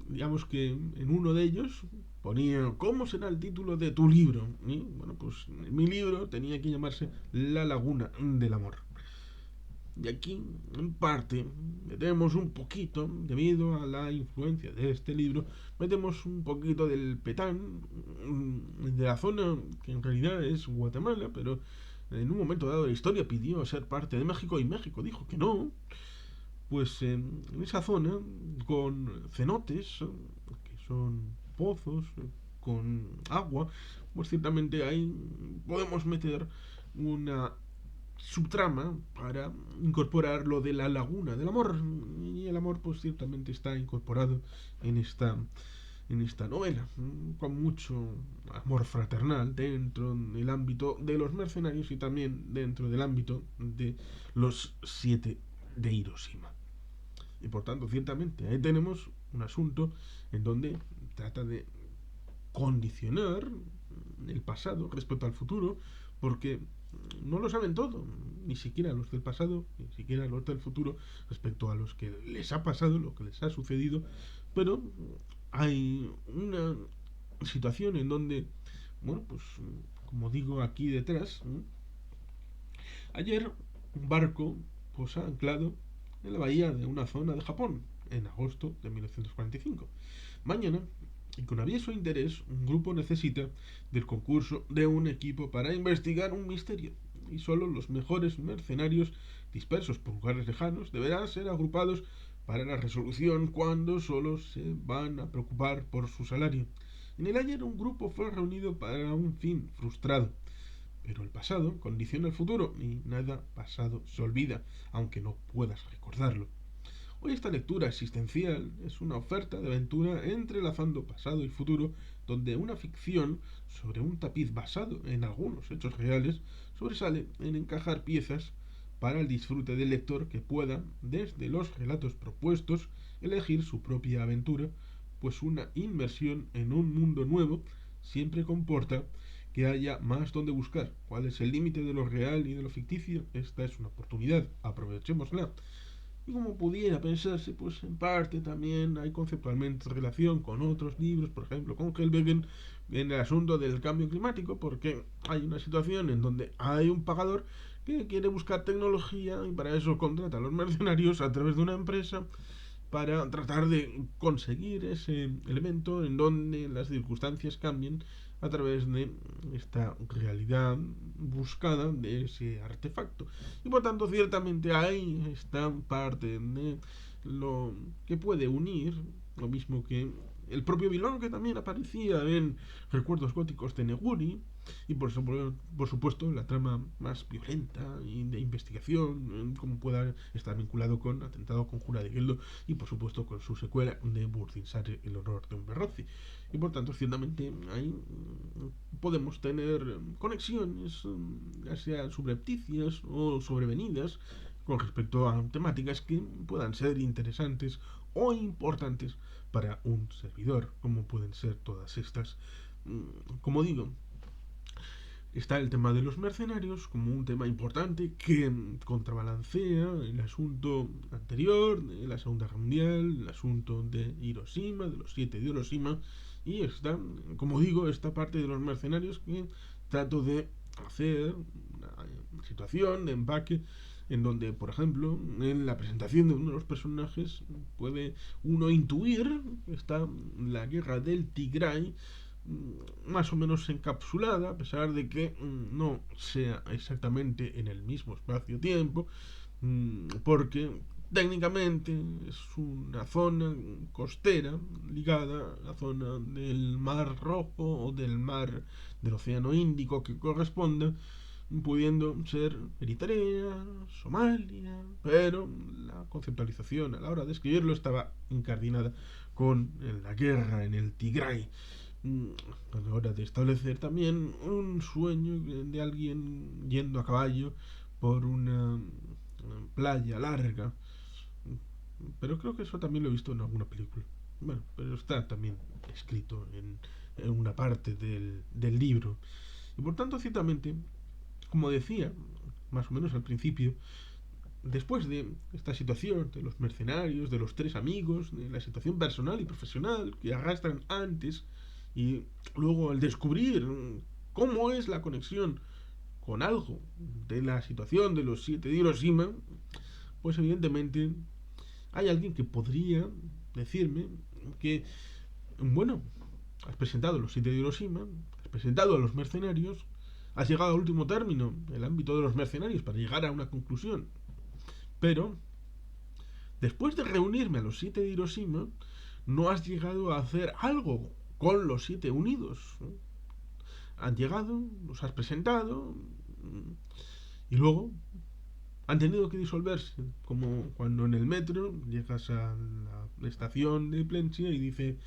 Digamos que en uno de ellos ponía ¿cómo será el título de tu libro? Y bueno, pues mi libro tenía que llamarse La Laguna del Amor. Y aquí, en parte, metemos un poquito, debido a la influencia de este libro, metemos un poquito del Petán, de la zona que en realidad es Guatemala, pero en un momento dado de la historia pidió ser parte de México y México dijo que no. Pues en esa zona, con cenotes, que son pozos, con agua, pues ciertamente ahí podemos meter una subtrama para incorporar lo de la laguna del amor. Y el amor, pues ciertamente está incorporado en esta novela, con mucho amor fraternal dentro del ámbito de los mercenarios y también dentro del ámbito de los siete de Hiroshima. Y por tanto, ciertamente, ahí tenemos un asunto en donde trata de condicionar el pasado respecto al futuro, porque no lo saben todo, ni siquiera los del pasado, ni siquiera los del futuro, respecto a los que les ha pasado, lo que les ha sucedido, pero hay una situación en donde, bueno, pues como digo aquí detrás, ayer un barco posa anclado en la bahía de una zona de Japón, en agosto de 1945. Mañana, y con aviso e interés, un grupo necesita del concurso de un equipo para investigar un misterio, y solo los mejores mercenarios dispersos por lugares lejanos deberán ser agrupados para la resolución cuando solo se van a preocupar por su salario. En el ayer un grupo fue reunido para un fin frustrado. Pero el pasado condiciona el futuro y nada pasado se olvida, aunque no puedas recordarlo. Hoy esta lectura existencial es una oferta de aventura entrelazando pasado y futuro, donde una ficción sobre un tapiz basado en algunos hechos reales sobresale en encajar piezas para el disfrute del lector que pueda, desde los relatos propuestos, elegir su propia aventura, pues una inmersión en un mundo nuevo siempre comporta que haya más donde buscar. ¿Cuál es el límite de lo real y de lo ficticio? Esta es una oportunidad, aprovechémosla. Y como pudiera pensarse, pues en parte también hay conceptualmente relación con otros libros, por ejemplo con Helvegen, en el asunto del cambio climático, porque hay una situación en donde hay un pagador que quiere buscar tecnología y para eso contrata a los mercenarios a través de una empresa para tratar de conseguir ese elemento en donde las circunstancias cambien a través de esta realidad buscada de ese artefacto. Y por tanto, ciertamente hay esta parte de lo que puede unir, lo mismo que el propio Vilón, que también aparecía en Recuerdos Góticos de Neguri, y por supuesto la trama más violenta y de investigación, como pueda estar vinculado con Atentado con Jura de Geldo y por supuesto con su secuela de Burdinsare, El horror de un Berrozzi. Y por tanto, ciertamente ahí podemos tener conexiones, ya sean subrepticias o sobrevenidas, con respecto a temáticas que puedan ser interesantes o importantes para un servidor, como pueden ser todas estas. Como digo, está el tema de los mercenarios como un tema importante que contrabalancea el asunto anterior de la Segunda Guerra Mundial, el asunto de Hiroshima, de los 7 de Hiroshima, y está, como digo, esta parte de los mercenarios que trato de hacer una situación de empaque en donde, por ejemplo, en la presentación de uno de los personajes puede uno intuir que está la guerra del Tigray más o menos encapsulada, a pesar de que no sea exactamente en el mismo espacio-tiempo, porque técnicamente es una zona costera ligada a la zona del Mar Rojo o del Océano Índico que corresponda, pudiendo ser Eritrea, Somalia, pero la conceptualización a la hora de escribirlo estaba incardinada con la guerra en el Tigray. A la hora de establecer también un sueño de alguien yendo a caballo por una playa larga, pero creo que eso también lo he visto en alguna película. Bueno, pero está también escrito en una parte del libro. Y por tanto, ciertamente, como decía, más o menos al principio, después de esta situación de los mercenarios, de los tres amigos, de la situación personal y profesional que arrastran antes, y luego al descubrir cómo es la conexión con algo de la situación de los 7 de Hiroshima, pues evidentemente hay alguien que podría decirme que, bueno, has presentado los 7 de Hiroshima, has presentado a los mercenarios, has llegado al último término, el ámbito de los mercenarios, para llegar a una conclusión. Pero, después de reunirme a los 7 de Hiroshima, no has llegado a hacer algo con los 7 unidos. Han llegado, los has presentado, y luego han tenido que disolverse, como cuando en el metro llegas a la estación de Plencia y dice,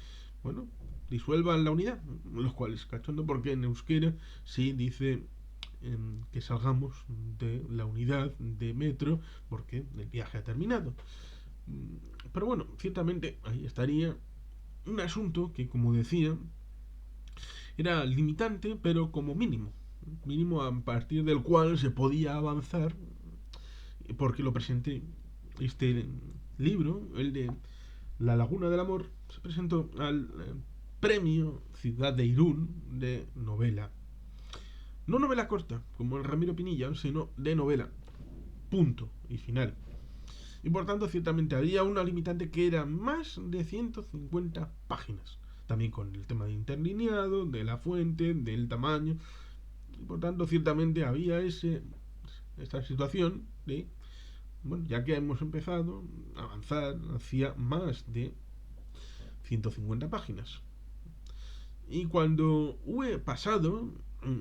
bueno, disuelvan la unidad, lo cual es cachondo porque en euskera sí dice que salgamos de la unidad de metro porque el viaje ha terminado. Pero bueno, ciertamente ahí estaría un asunto que, como decía, era limitante, pero como mínimo. Mínimo a partir del cual se podía avanzar, porque lo presenté. Este libro, el de La Laguna del Amor, se presentó al premio Ciudad de Irún de novela. No novela corta, como el Ramiro Pinilla, sino de novela. Punto y final. Y por tanto, ciertamente había una limitante que era más de 150 páginas. También con el tema de interlineado, de la fuente, del tamaño. Y por tanto, ciertamente había esta situación de, bueno, ya que hemos empezado a avanzar hacia más de 150 páginas. Y cuando he pasado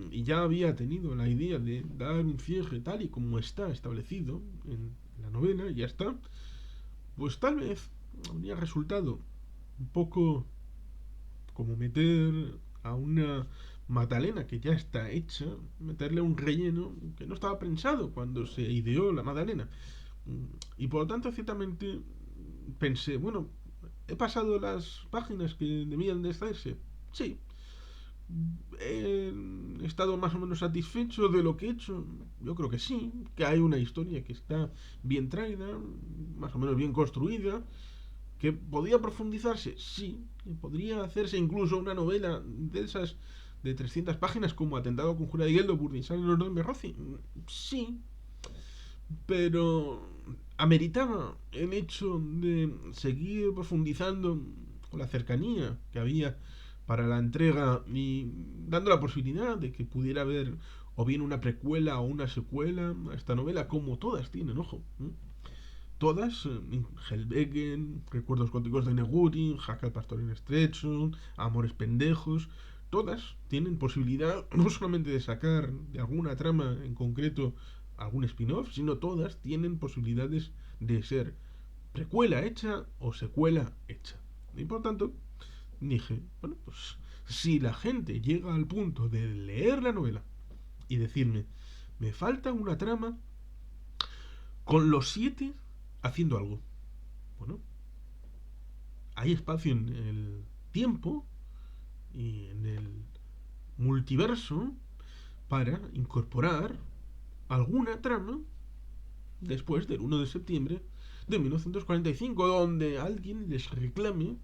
y ya había tenido la idea de dar un cierre tal y como está establecido en la novela, ya está, pues tal vez habría resultado un poco como meter a una magdalena que ya está hecha, meterle un relleno que no estaba pensado cuando se ideó la magdalena. Y por lo tanto, ciertamente pensé, bueno, ¿he pasado las páginas que debían de estarse? Sí. ¿He estado más o menos satisfecho de lo que he hecho? Yo creo que sí, que hay una historia que está bien traída, más o menos bien construida, que podía profundizarse, sí, que podría hacerse incluso una novela de esas de 300 páginas como Atentado con Jura de Geldo, Burdinsan y Lordón Berrozi, sí, pero ameritaba el hecho de seguir profundizando con la cercanía que había para la entrega y dando la posibilidad de que pudiera haber o bien una precuela o una secuela a esta novela, como todas tienen, ojo. Todas, Hellbegen, Recuerdos Góticos de Neguri, Jack al Pastor en Estrecho, Amores Pendejos, todas tienen posibilidad no solamente de sacar de alguna trama en concreto algún spin-off, sino todas tienen posibilidades de ser precuela hecha o secuela hecha. Y por tanto, dije, bueno, pues si la gente llega al punto de leer la novela y decirme, me falta una trama con los 7 haciendo algo. Bueno, hay espacio en el tiempo y en el multiverso para incorporar alguna trama después del 1 de septiembre de 1945, donde alguien les reclame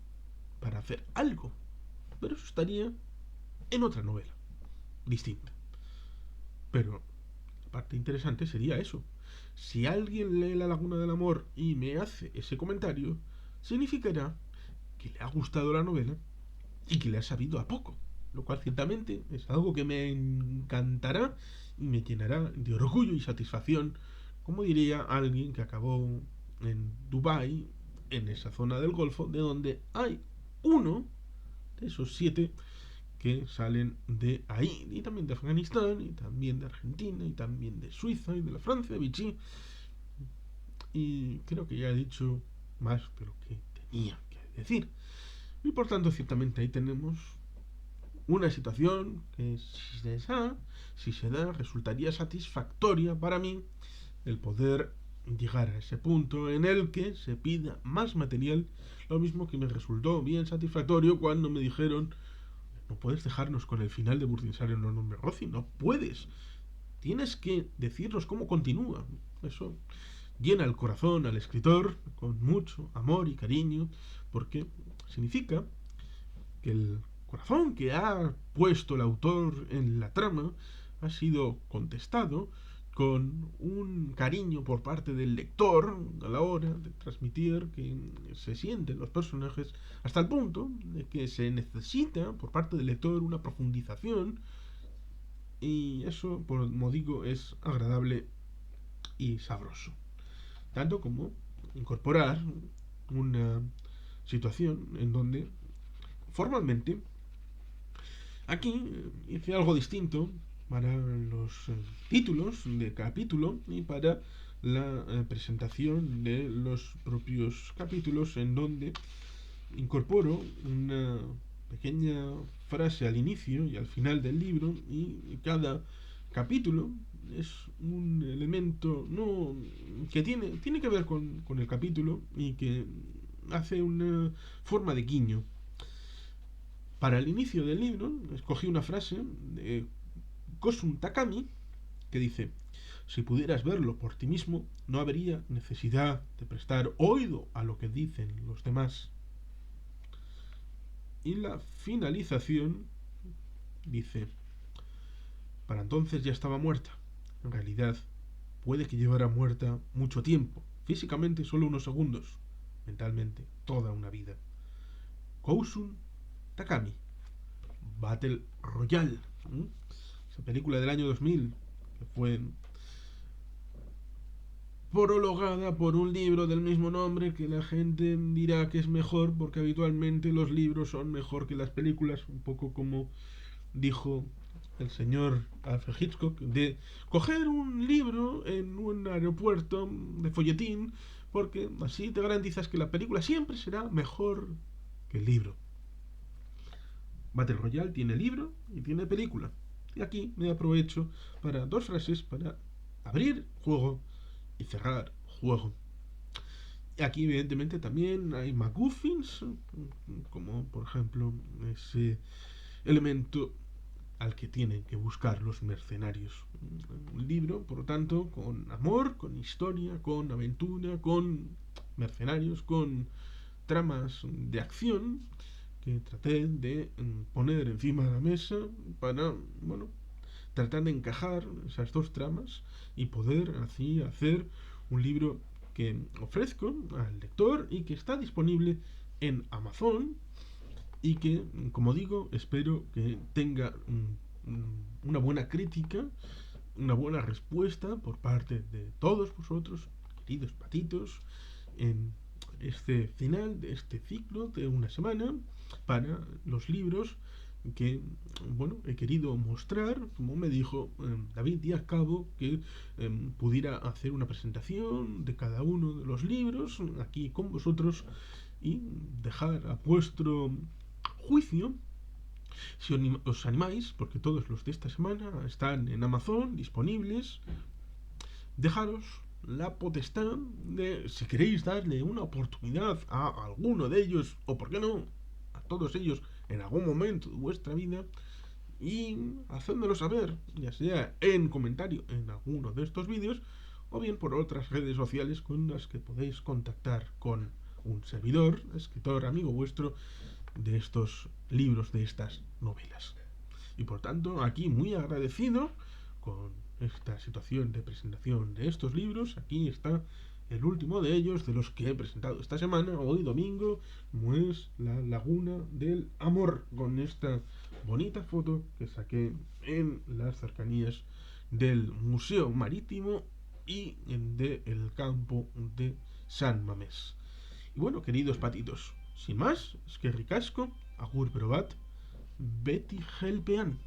para hacer algo. Pero eso estaría en otra novela, distinta. Pero la parte interesante sería eso. Si alguien lee La Laguna del Amor y me hace ese comentario, significará que le ha gustado la novela y que le ha sabido a poco. Lo cual ciertamente es algo que me encantará y me llenará de orgullo y satisfacción, como diría alguien que acabó en Dubái, en esa zona del Golfo, de donde hay uno de esos 7 que salen de ahí, y también de Afganistán, y también de Argentina, y también de Suiza, y de la Francia, Vichy. Y creo que ya he dicho más de lo que tenía que decir. Y por tanto, ciertamente ahí tenemos una situación que si se da, resultaría satisfactoria para mí el poder llegar a ese punto en el que se pida más material, lo mismo que me resultó bien satisfactorio cuando me dijeron: no puedes dejarnos con el final de Burdinsar en los nombres Rossi, no puedes, tienes que decirnos cómo continúa. Eso llena el corazón al escritor con mucho amor y cariño, porque significa que el corazón que ha puesto el autor en la trama ha sido contestado con un cariño por parte del lector a la hora de transmitir que se sienten los personajes, hasta el punto de que se necesita por parte del lector una profundización, y eso, como digo, es agradable y sabroso. Tanto como incorporar una situación en donde formalmente aquí hice algo distinto para los títulos de capítulo y para la presentación de los propios capítulos, en donde incorporo una pequeña frase al inicio y al final del libro, y cada capítulo es un elemento no que tiene que ver con el capítulo y que hace una forma de guiño. Para el inicio del libro escogí una frase de Kosun Takami que dice: si pudieras verlo por ti mismo, no habría necesidad de prestar oído a lo que dicen los demás. Y la finalización dice: para entonces ya estaba muerta. En realidad, puede que llevara muerta mucho tiempo, físicamente solo unos segundos, mentalmente toda una vida. Kosun Takami, Battle Royale, esa película del año 2000, que fue prologada por un libro del mismo nombre, que la gente dirá que es mejor porque habitualmente los libros son mejor que las películas, un poco como dijo el señor Alfred Hitchcock, de coger un libro en un aeropuerto de folletín, porque así te garantizas que la película siempre será mejor que el libro. Battle Royale tiene libro y tiene película. Y aquí me aprovecho para dos frases para abrir juego y cerrar juego. Y aquí evidentemente también hay MacGuffins, como por ejemplo ese elemento al que tienen que buscar los mercenarios. Un libro, por lo tanto, con amor, con historia, con aventura, con mercenarios, con tramas de acción que traté de poner encima de la mesa para, bueno, tratar de encajar esas dos tramas y poder así hacer un libro que ofrezco al lector y que está disponible en Amazon, y que, como digo, espero que tenga una buena crítica, una buena respuesta por parte de todos vosotros, queridos patitos, en este final de este ciclo de una semana para los libros que, bueno, he querido mostrar, como me dijo David Díaz Cabo, que pudiera hacer una presentación de cada uno de los libros aquí con vosotros y dejar a vuestro juicio, si os animáis, porque todos los de esta semana están en Amazon disponibles, dejaros la potestad de, si queréis darle una oportunidad a alguno de ellos, o por qué no, a todos ellos en algún momento de vuestra vida, y hacéndolo saber, ya sea en comentario en alguno de estos vídeos, o bien por otras redes sociales con las que podéis contactar con un servidor, escritor, amigo vuestro, de estos libros, de estas novelas. Y por tanto, aquí muy agradecido con esta situación de presentación de estos libros, aquí está el último de ellos, de los que he presentado esta semana, hoy domingo, como es La Laguna del Amor, con esta bonita foto que saqué en las cercanías del Museo Marítimo y del campo de San Mamés. Y bueno, queridos patitos, sin más, es que ricasco, agur probat, Betty Helpean.